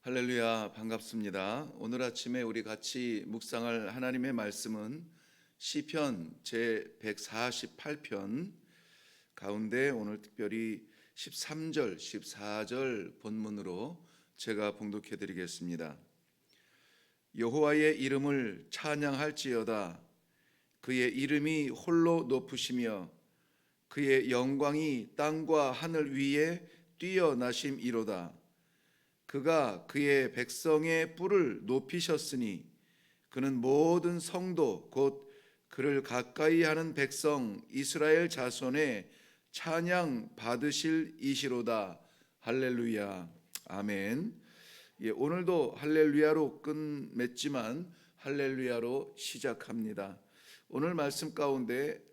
할렐루야, 반갑습니다. 오늘 아침에 우리 같이 묵상할 하나님의 말씀은 시편 제 148편 가운데 오늘 특별히 13절, 14절 본문으로 제가 봉독해 드리겠습니다. 여호와의 이름을 찬양할지어다. 그의 이름이 홀로 높으시며 그의 영광이 땅과 하늘 위에 뛰어나심이로다. 그가 그의 백성의 뿔을 높이셨으니 그는 모든 성도 곧 그를 가까이 하는 백성 이스라엘 자손의 찬양 받으실 이시로다. 할렐루야. 아멘. 오늘도 할렐루야로 끝맺지만 할렐루야로 시작합니다. 오늘 말씀 가운데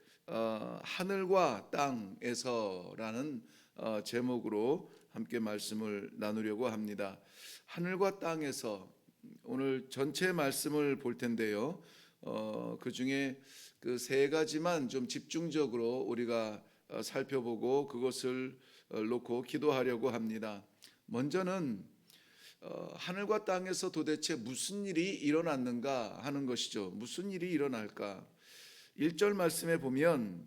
하늘과 땅에서라는 제목으로 함께 말씀을 나누려고 합니다. 하늘과 땅에서 오늘 전체 말씀을 볼 텐데요. 그 중에 그 세 가지만 좀 집중적으로 우리가 살펴보고 그것을 놓고 기도하려고 합니다. 먼저는 하늘과 땅에서 도대체 무슨 일이 일어났는가 하는 것이죠. 무슨 일이 일어날까? 1절 말씀에 보면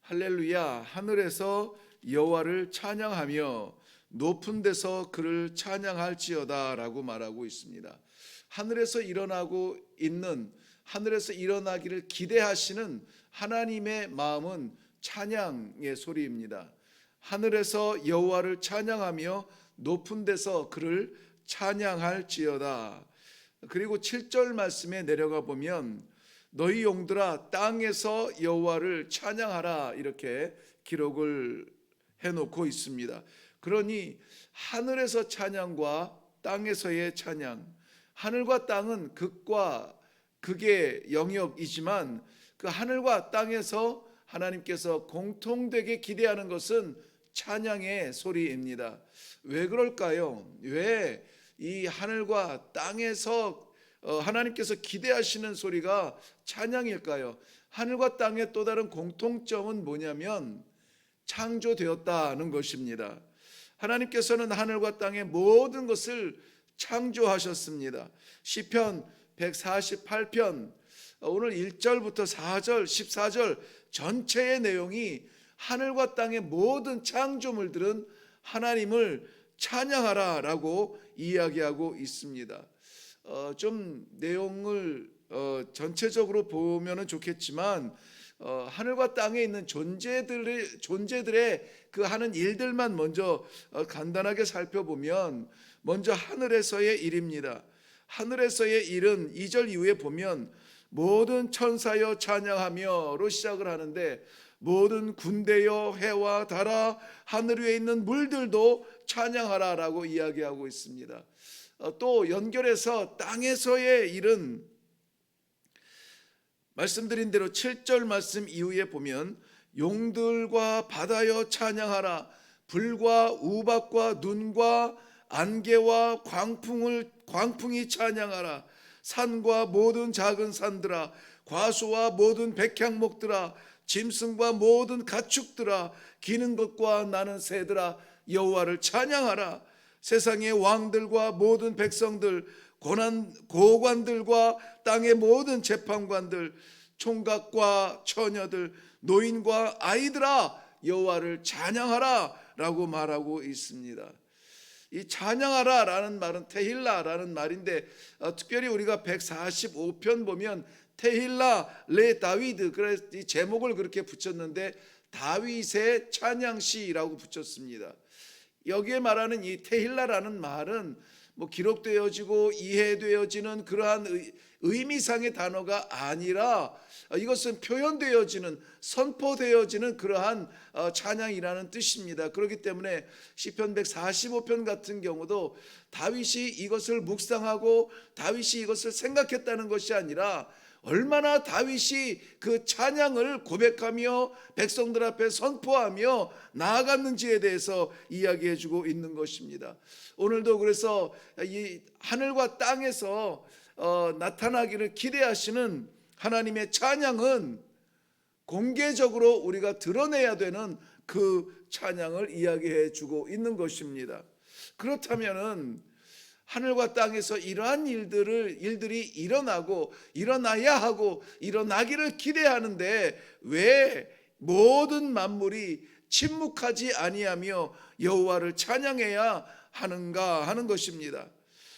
할렐루야, 하늘에서 여호와를 찬양하며 높은 데서 그를 찬양할지어다 라고 말하고 있습니다. 하늘에서 일어나고 있는, 하늘에서 일어나기를 기대하시는 하나님의 마음은 찬양의 소리입니다. 하늘에서 여호와를 찬양하며 높은 데서 그를 찬양할지어다. 그리고 7절 말씀에 내려가 보면 너희 용들아 땅에서 여호와를 찬양하라 이렇게 기록을 해놓고 있습니다. 그러니 하늘에서 찬양과 땅에서의 찬양, 하늘과 땅은 극과 극의 영역이지만 그 하늘과 땅에서 하나님께서 공통되게 기대하는 것은 찬양의 소리입니다. 왜 그럴까요? 왜 이 하늘과 땅에서 하나님께서 기대하시는 소리가 찬양일까요? 하늘과 땅의 또 다른 공통점은 뭐냐면 창조되었다는 것입니다. 하나님께서는 하늘과 땅의 모든 것을 창조하셨습니다. 시편 148편 오늘 1절부터 4절, 14절 전체의 내용이 하늘과 땅의 모든 창조물들은 하나님을 찬양하라 라고 이야기하고 있습니다. 좀 내용을 전체적으로 보면 좋겠지만 하늘과 땅에 있는 존재들의 그 하는 일들만 먼저 간단하게 살펴보면 먼저 하늘에서의 일입니다. 하늘에서의 일은 2절 이후에 보면 모든 천사여 찬양하며로 시작을 하는데 모든 군대여 해와 달아 하늘 위에 있는 물들도 찬양하라 라고 이야기하고 있습니다. 또 연결해서 땅에서의 일은 말씀드린 대로 7절 말씀 이후에 보면 용들과 바다여 찬양하라. 불과 우박과 눈과 안개와 광풍이 찬양하라. 산과 모든 작은 산들아, 과수와 모든 백향목들아, 짐승과 모든 가축들아, 기는 것과 나는 새들아, 여호와를 찬양하라. 세상의 왕들과 모든 백성들, 고관들과 땅의 모든 재판관들, 총각과 처녀들, 노인과 아이들아, 여호와를 찬양하라 라고 말하고 있습니다. 이 찬양하라 라는 말은 테힐라라는 말인데 특별히 우리가 145편 보면 테힐라 레 다위드, 그래서 이 제목을 그렇게 붙였는데 다윗의 찬양시라고 붙였습니다. 여기에 말하는 이 테힐라라는 말은 뭐 기록되어지고 이해되어지는 그러한 의미상의 단어가 아니라 이것은 표현되어지는, 선포되어지는 그러한 찬양이라는 뜻입니다. 그렇기 때문에 시편 145편 같은 경우도 다윗이 이것을 묵상하고 다윗이 이것을 생각했다는 것이 아니라 얼마나 다윗이 그 찬양을 고백하며 백성들 앞에 선포하며 나아갔는지에 대해서 이야기해주고 있는 것입니다. 오늘도 그래서 이 하늘과 땅에서 나타나기를 기대하시는 하나님의 찬양은 공개적으로 우리가 드러내야 되는 그 찬양을 이야기해주고 있는 것입니다. 그렇다면은 하늘과 땅에서 이러한 일들이 일어나고 일어나야 하고 일어나기를 기대하는데 왜 모든 만물이 침묵하지 아니하며 여호와를 찬양해야 하는가 하는 것입니다.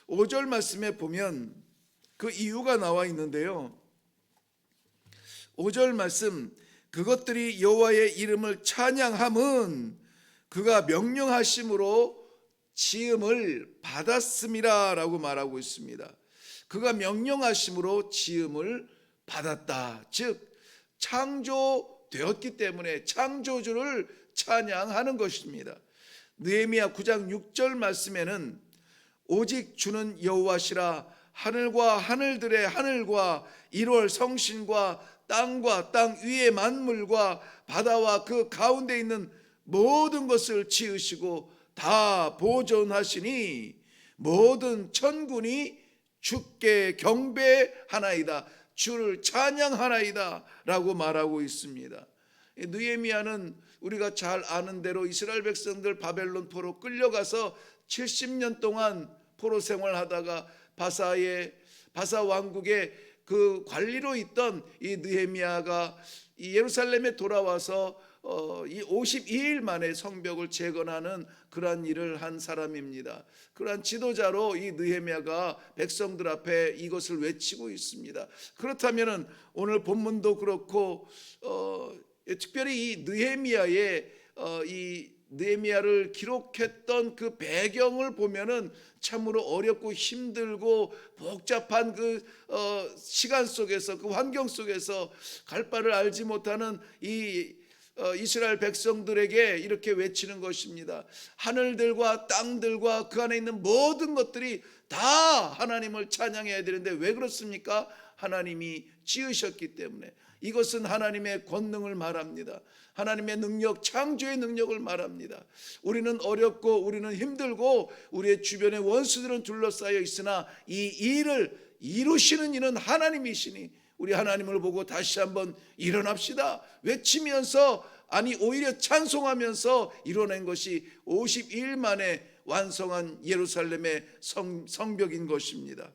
5절 말씀에 보면 그 이유가 나와 있는데요. 5절 말씀, 그것들이 여호와의 이름을 찬양함은 그가 명령하심으로 지음을 받았음이라 라고 말하고 있습니다. 그가 명령하심으로 지음을 받았다. 즉 창조되었기 때문에 창조주를 찬양하는 것입니다. 느헤미야 9장 6절 말씀에는 오직 주는 여호와시라, 하늘과 하늘들의 하늘과 1월 성신과 땅과 땅 위의 만물과 바다와 그 가운데 있는 모든 것을 지으시고 다 보존하시니 모든 천군이 주께 경배하나이다, 주를 찬양하나이다 라고 말하고 있습니다. 느헤미야는 우리가 잘 아는 대로 이스라엘 백성들 바벨론 포로 끌려가서 70년 동안 포로 생활하다가 바사 왕국의 그 관리로 있던 이 느헤미야가 이 예루살렘에 돌아와서 이 52일 만에 성벽을 재건하는 그러한 일을 한 사람입니다. 그러한 지도자로 이 느헤미야가 백성들 앞에 이것을 외치고 있습니다. 그렇다면은 오늘 본문도 그렇고 특별히 이 느헤미야의 이 느헤미야를 기록했던 그 배경을 보면은 참으로 어렵고 힘들고 복잡한 그 시간 속에서, 그 환경 속에서 갈 바를 알지 못하는 이 이스라엘 백성들에게 이렇게 외치는 것입니다. 하늘들과 땅들과 그 안에 있는 모든 것들이 다 하나님을 찬양해야 되는데 왜 그렇습니까? 하나님이 지으셨기 때문에. 이것은 하나님의 권능을 말합니다. 하나님의 능력, 창조의 능력을 말합니다. 우리는 어렵고 우리는 힘들고 우리의 주변의 원수들은 둘러싸여 있으나 이 일을 이루시는 이는 하나님이시니 우리 하나님을 보고 다시 한번 일어납시다 외치면서, 아니 오히려 찬송하면서 이뤄낸 것이 52일 만에 완성한 예루살렘의 성벽인 것입니다.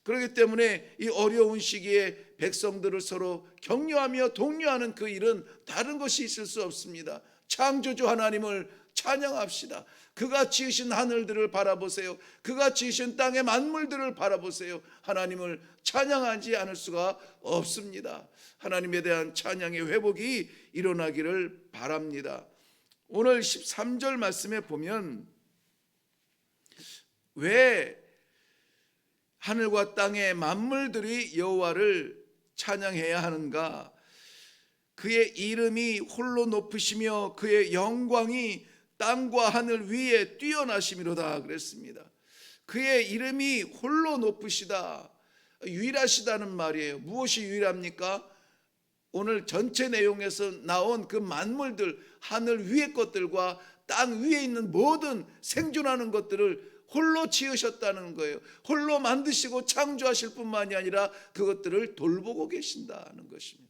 그렇기 때문에 이 어려운 시기에 백성들을 서로 격려하며 독려하는 그 일은 다른 것이 있을 수 없습니다. 창조주 하나님을 찬양합시다. 그가 지으신 하늘들을 바라보세요. 그가 지으신 땅의 만물들을 바라보세요. 하나님을 찬양하지 않을 수가 없습니다. 하나님에 대한 찬양의 회복이 일어나기를 바랍니다. 오늘 13절 말씀에 보면 왜 하늘과 땅의 만물들이 여호와를 찬양해야 하는가? 그의 이름이 홀로 높으시며 그의 영광이 땅과 하늘 위에 뛰어나심이로다 그랬습니다. 그의 이름이 홀로 높으시다, 유일하시다는 말이에요. 무엇이 유일합니까? 오늘 전체 내용에서 나온 그 만물들, 하늘 위의 것들과 땅 위에 있는 모든 생존하는 것들을 홀로 지으셨다는 거예요. 홀로 만드시고 창조하실 뿐만이 아니라 그것들을 돌보고 계신다는 것입니다.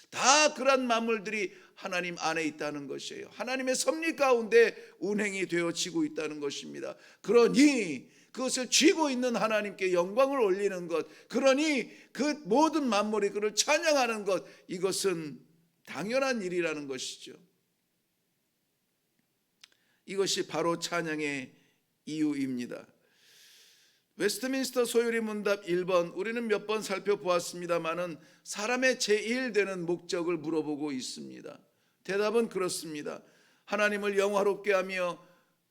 다 그런 만물들이 하나님 안에 있다는 것이에요. 하나님의 섭리 가운데 운행이 되어지고 있다는 것입니다. 그러니 그것을 쥐고 있는 하나님께 영광을 올리는 것, 그러니 그 모든 만물이 그를 찬양하는 것, 이것은 당연한 일이라는 것이죠. 이것이 바로 찬양의 이유입니다. 웨스트민스터 소요리 문답 1번, 우리는 몇 번 살펴보았습니다마는 사람의 제1되는 목적을 물어보고 있습니다. 대답은 그렇습니다. 하나님을 영화롭게 하며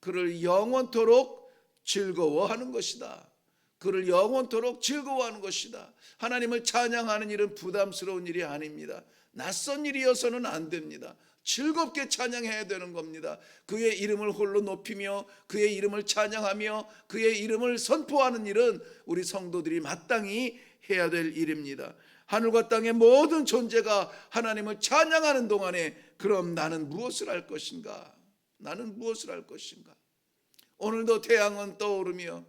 그를 영원토록 즐거워하는 것이다. 그를 영원토록 즐거워하는 것이다. 하나님을 찬양하는 일은 부담스러운 일이 아닙니다. 낯선 일이어서는 안 됩니다. 즐겁게 찬양해야 되는 겁니다. 그의 이름을 홀로 높이며 그의 이름을 찬양하며 그의 이름을 선포하는 일은 우리 성도들이 마땅히 해야 될 일입니다. 하늘과 땅의 모든 존재가 하나님을 찬양하는 동안에 그럼 나는 무엇을 할 것인가? 나는 무엇을 할 것인가? 오늘도 태양은 떠오르며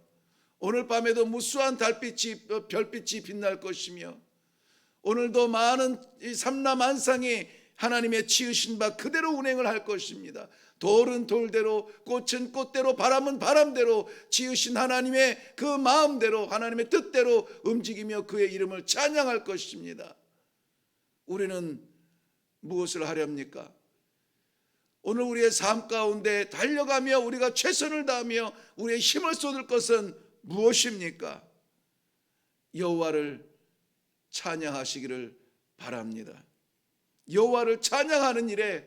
오늘 밤에도 무수한 별빛이 빛날 것이며 오늘도 많은 이 삼라만상이 하나님의 지으신 바 그대로 운행을 할 것입니다. 돌은 돌대로, 꽃은 꽃대로, 바람은 바람대로 지으신 하나님의 그 마음대로, 하나님의 뜻대로 움직이며 그의 이름을 찬양할 것입니다. 우리는 무엇을 하렵니까? 오늘 우리의 삶 가운데 달려가며 우리가 최선을 다하며 우리의 힘을 쏟을 것은 무엇입니까? 여호와를 찬양하시기를 바랍니다. 여호와를 찬양하는 일에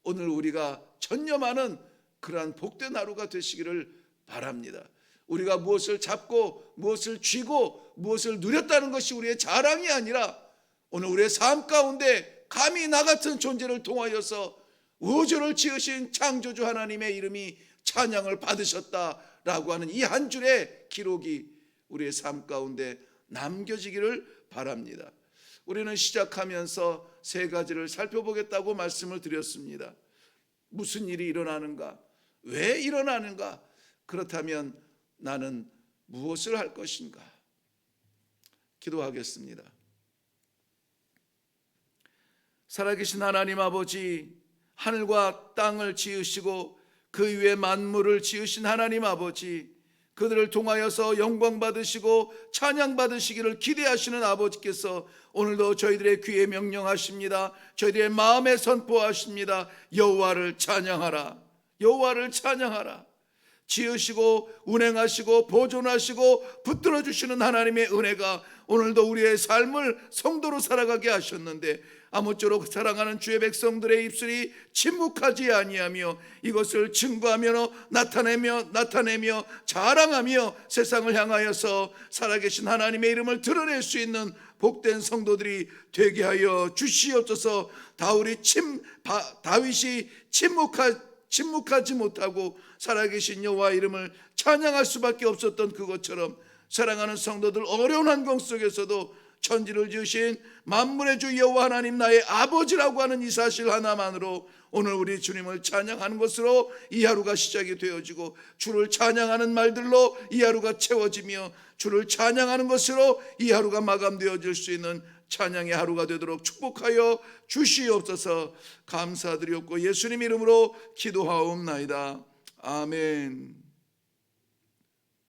오늘 우리가 전념하는 그러한 복된 하루가 되시기를 바랍니다. 우리가 무엇을 잡고 무엇을 쥐고 무엇을 누렸다는 것이 우리의 자랑이 아니라 오늘 우리의 삶 가운데 감히 나 같은 존재를 통하여서 우주를 지으신 창조주 하나님의 이름이 찬양을 받으셨다라고 하는 이 한 줄의 기록이 우리의 삶 가운데 남겨지기를 바랍니다. 우리는 시작하면서 세 가지를 살펴보겠다고 말씀을 드렸습니다. 무슨 일이 일어나는가? 왜 일어나는가? 그렇다면 나는 무엇을 할 것인가? 기도하겠습니다. 살아계신 하나님 아버지, 하늘과 땅을 지으시고 그 위에 만물을 지으신 하나님 아버지, 그들을 통하여서 영광 받으시고 찬양 받으시기를 기대하시는 아버지께서 오늘도 저희들의 귀에 명령하십니다. 저희들의 마음에 선포하십니다. 여호와를 찬양하라. 여호와를 찬양하라. 지으시고 운행하시고 보존하시고 붙들어 주시는 하나님의 은혜가 오늘도 우리의 삶을 성도로 살아가게 하셨는데 아무쪼록 사랑하는 주의 백성들의 입술이 침묵하지 아니하며 이것을 증거하며 나타내며 자랑하며 세상을 향하여서 살아계신 하나님의 이름을 드러낼 수 있는 복된 성도들이 되게 하여 주시옵소서. 다윗이 침묵하지 못하고 살아계신 여호와 이름을 찬양할 수밖에 없었던 그것처럼 사랑하는 성도들 어려운 환경 속에서도 천지를 지으신 만물의 주 여호와 하나님 나의 아버지라고 하는 이 사실 하나만으로 오늘 우리 주님을 찬양하는 것으로 이 하루가 시작이 되어지고 주를 찬양하는 말들로 이 하루가 채워지며 주를 찬양하는 것으로 이 하루가 마감되어질 수 있는 찬양의 하루가 되도록 축복하여 주시옵소서. 감사드리옵고 예수님 이름으로 기도하옵나이다. 아멘.